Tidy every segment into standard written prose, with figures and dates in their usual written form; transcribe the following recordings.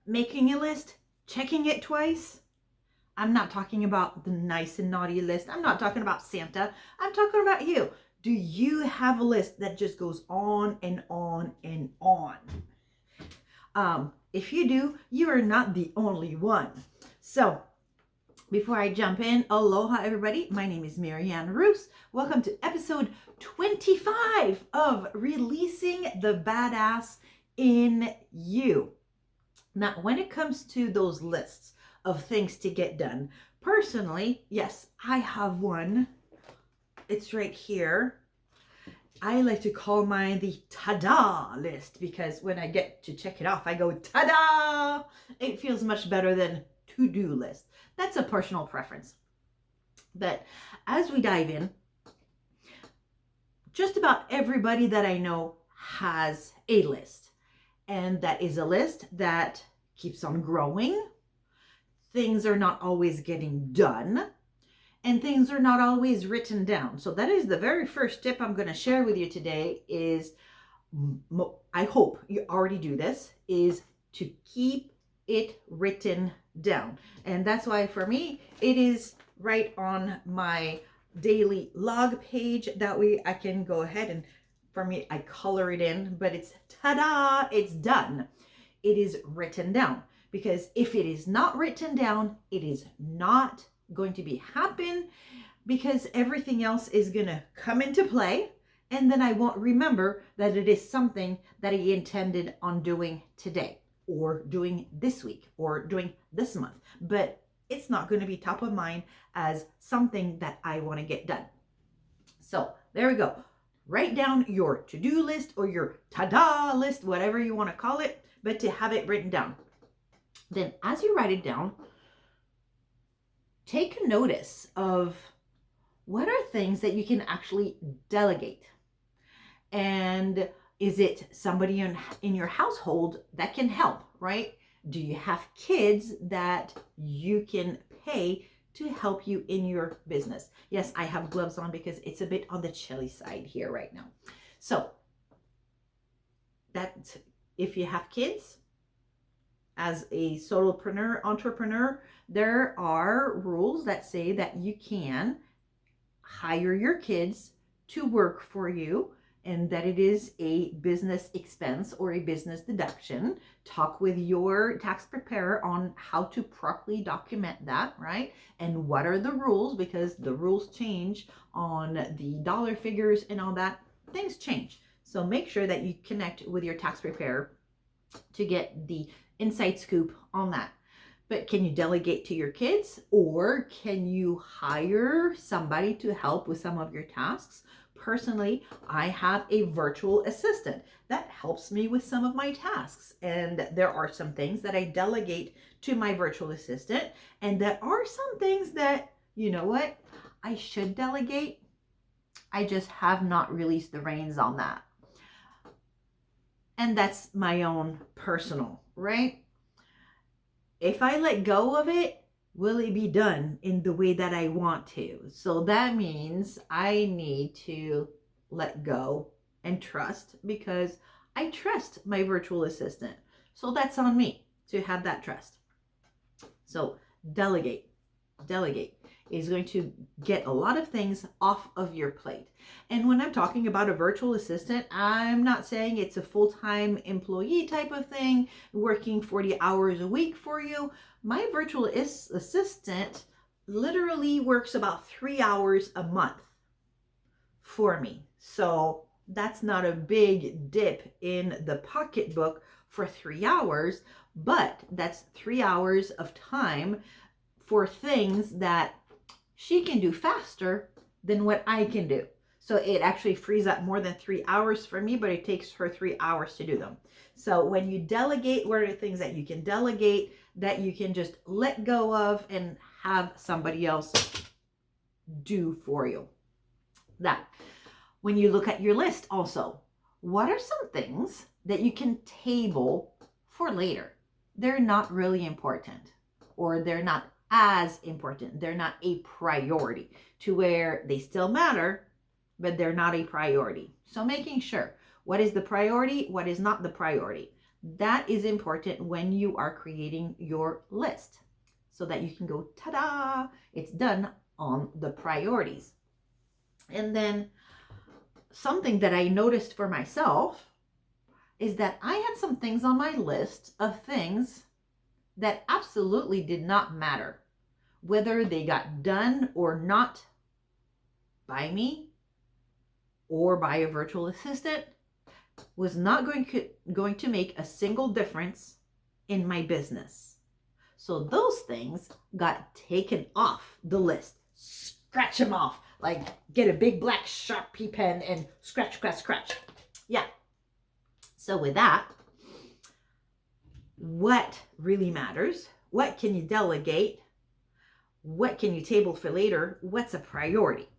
making a list, checking it twice. I'm not talking about the nice and naughty list. I'm not talking about Santa. I'm talking about you. Do you have a list that just goes on and on and on? If you do, you are not the only one. So before I jump in, aloha everybody. My name is Marianne Roos. Welcome to episode 25 of Releasing the Badass in You. Now, when it comes to those lists of things to get done, personally, yes, I have one. It's right here. I like to call mine the Ta-Daaa List because when I get to check it off, I go, ta-da! It feels much better than to-do list. That's a personal preference. But as we dive in, just about everybody that I know has a list. And that is a list that keeps on growing. Things are not always getting done. And things are not always written down. So that is the very first tip I'm going to share with you today is, I hope you already do this, is to keep it written down. And that's why for me, it is right on my daily log page. That way I can go ahead and, for me, I color it in, but it's ta-da, it's done. It is written down. Because if it is not written down, it is not going to be happen, because everything else is going to come into play, and then I won't remember that it is something that I intended on doing today or doing this week or doing this month, but it's not going to be top of mind as something that I want to get done. So there we go. Write down your to-do list or your ta-da list, whatever you want to call it, but to have it written down. Then as you write it down, take notice of what are things that you can actually delegate. And is it somebody in your household that can help, right? Do you have kids that you can pay to help you in your business? Yes, I have gloves on because it's a bit on the chilly side here right now. So that if you have kids, as a solopreneur, entrepreneur, there are rules that say that you can hire your kids to work for you and that it is a business expense or a business deduction. Talk with your tax preparer on how to properly document that, right? And what are the rules, because the rules change on the dollar figures and all that. Things change. So make sure that you connect with your tax preparer to get the inside scoop on that. But can you delegate to your kids, or can you hire somebody to help with some of your tasks? Personally, I have a virtual assistant that helps me with some of my tasks. And there are some things that I delegate to my virtual assistant. And there are some things that, you know what, I should delegate. I just have not released the reins on that. And that's my own personal, right? If I let go of it, will it be done in the way that I want to? So that means I need to let go and trust, because I trust my virtual assistant. So that's on me to have that trust. So delegate is going to get a lot of things off of your plate. And when I'm talking about a virtual assistant, I'm not saying it's a full-time employee type of thing, working 40 hours a week for you. My virtual assistant literally works about 3 hours a month for me. So that's not a big dip in the pocketbook for 3 hours, but that's 3 hours of time for things that she can do faster than what I can do. So it actually frees up more than 3 hours for me, but it takes her 3 hours to do them. So when you delegate, what are the things that you can delegate that you can just let go of and have somebody else do for you? That. When you look at your list also, what are some things that you can table for later? They're not really important, or they're not as important. They're not a priority, to where they still matter, but they're not a priority. So making sure what is the priority, what is not the priority. That is important when you are creating your list so that you can go, ta-da, it's done on the priorities. And then something that I noticed for myself is that I had some things on my list of things that absolutely did not matter, whether they got done or not by me or by a virtual assistant, was not going to make a single difference in my business. So those things got taken off the list. Scratch them off. Like get a big black Sharpie pen and scratch, scratch, scratch. Yeah. So with that, what really matters? What can you delegate? What can you table for later? What's a priority?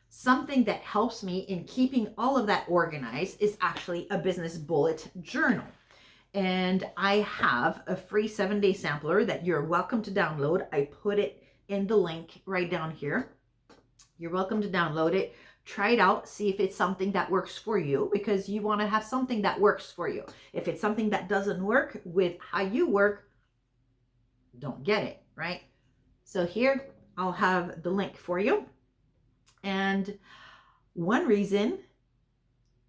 Something that helps me in keeping all of that organized is actually a business bullet journal. And I have a free 7-day sampler that you're welcome to download. I put it in the link right down here. You're welcome to download it. Try it out. See if it's something that works for you, because you want to have something that works for you. If it's something that doesn't work with how you work, don't get it, right? So here, I'll have the link for you. And one reason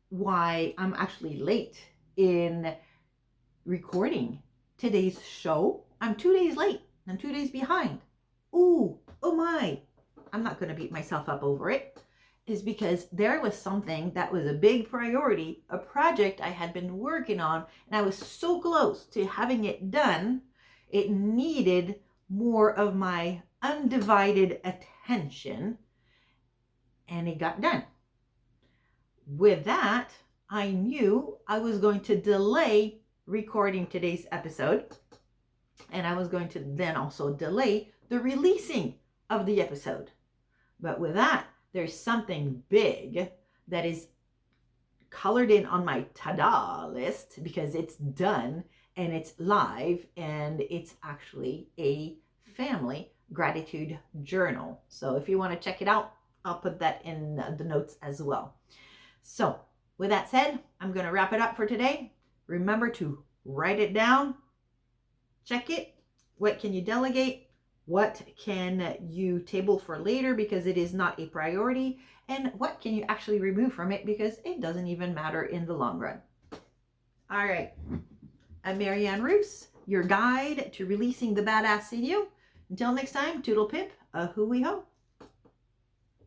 why I'm actually late in recording today's show, I'm 2 days late. I'm 2 days behind. Ooh, oh my. I'm not going to beat myself up over it. Is because there was something that was a big priority, a project I had been working on, and I was so close to having it done. It needed more of my undivided attention, and it got done. With that, I knew I was going to delay recording today's episode, and I was going to then also delay the releasing of the episode. But with that, there's something big that is colored in on my Ta-Daaa list because it's done and it's live, and it's actually a family gratitude journal. So if you want to check it out, I'll put that in the notes as well. So with that said, I'm going to wrap it up for today. Remember to write it down, check it. What can you delegate? What can you table for later because it is not a priority? And what can you actually remove from it because it doesn't even matter in the long run? All right. I'm Marianne Roos, your guide to releasing the badass in you. Until next time, toodle pip, a hoo-wee-ho.